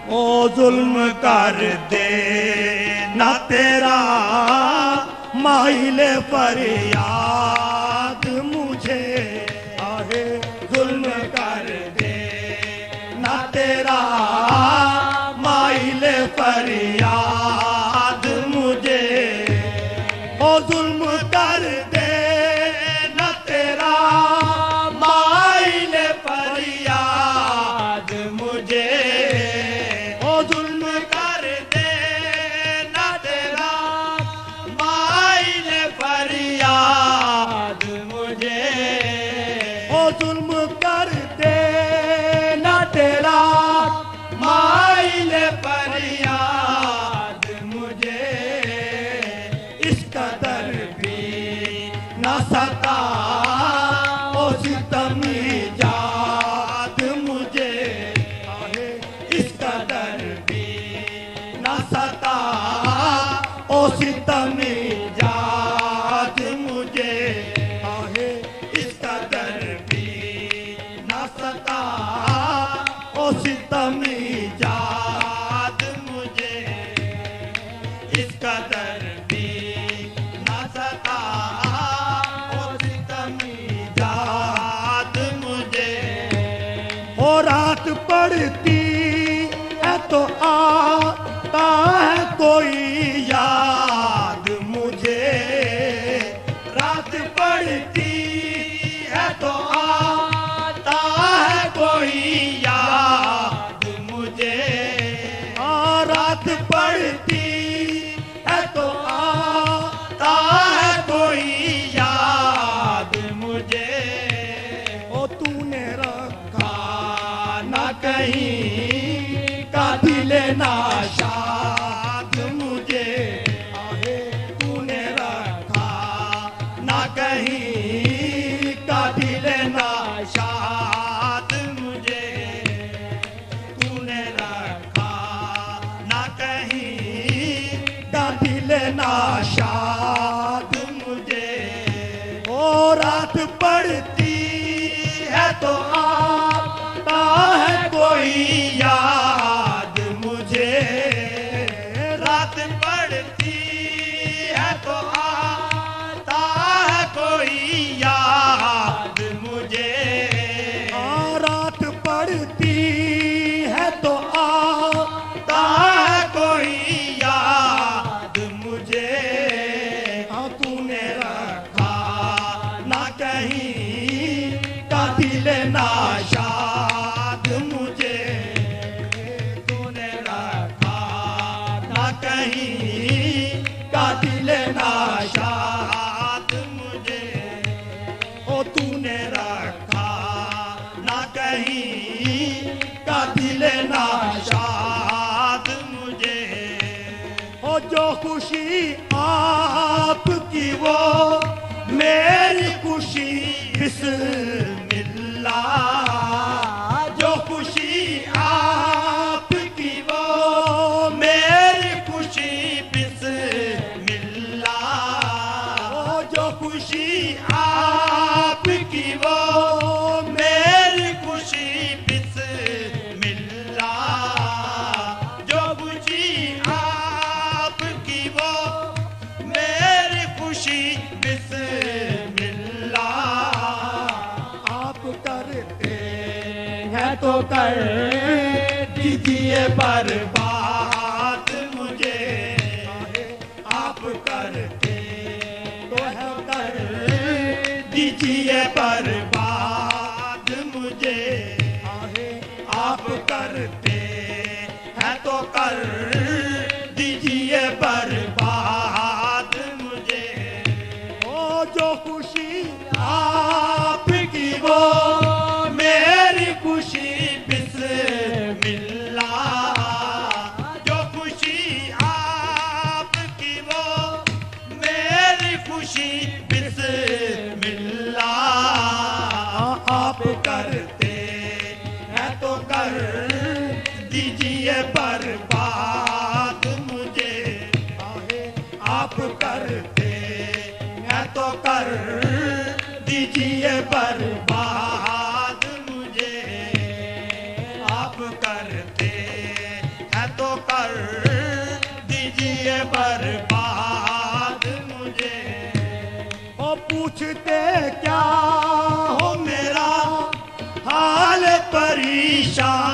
او ظلم کر دے نہ تیرا مائل فریاد مجھے آہے ظلم کر دے نہ تیرا مائل فریاد مجھے او ظلم کر دے نہ تیرا مائل فریاد مجھے او ظلم کر دے نہ تیرا مائل فریاد مجھے او ظلم کر دے نہ تیرا مائل فریاد مجھے اس قدر بھی نہ ستا او ستم ایجاد مجھے اس قدر بھی نہ ستا او ستم ایجاد مجھے اس قدر بھی نہ ستا او ستم ایجاد مجھے اس قدر بھی نہ ستا او ستم ایجاد مجھے او رات پڑتی ہے تو آتا ہے کوئی یاد مجھے رات پڑتی ہے تو آتا ہے کوئی یاد مجھے رات پڑتی ہے تو آتا ہے کوئی یاد مجھے او تو نے رکھا نہ کہیں کا دل ناشاد مجھے تو نے رکھا نہ کہیں کا دل ناشاد مجھے تو نے رکھا نہ کہیں کا دل ناشاد مجھے او رات پڑتی ہے تو آتا ہے کوئی یاد مجھے رات پڑتی ہے تو آتا ہے کوئی یاد مجھے رات پڑتی ہے تو آتا ہے کوئی یاد مجھے تو نے رکھا نہ کہیں کا دل ناشاد مجھے تو نے رکھا نہ کہیں کا دل ناشاد مجھے او تو نے رکھا نہ کہیں کا دل ناشاد مجھے او جو خوشی آپ کی وہ میری خوشی بسم اللہ جو خوشی آپ کی وہ میری خوشی بسم اللہ جو خوشی آپ کی وہ میری خوشی بسم اللہ جو خوشی آپ کی وہ میری خوشی بسم اللہ آپ کرتے ہیں تو کر دیجئے برباد مجھے آپ کرتے تو ہے کر دیجئے برباد مجھے آپ کرتے ہیں تو کر دیجئے برباد مجھے او جو خوشی آپ کی وہ میری خوشی بسم اللہ جو خوشی آپ کی وہ میری خوشی بسم اللہ آپ کرتے ہیں تو کر دیجئے برباد مجھے آپ کرتے ہیں تو کر دیجئے برباد برباد مجھے. او پوچھتے کیا ہو میرا حال پریشان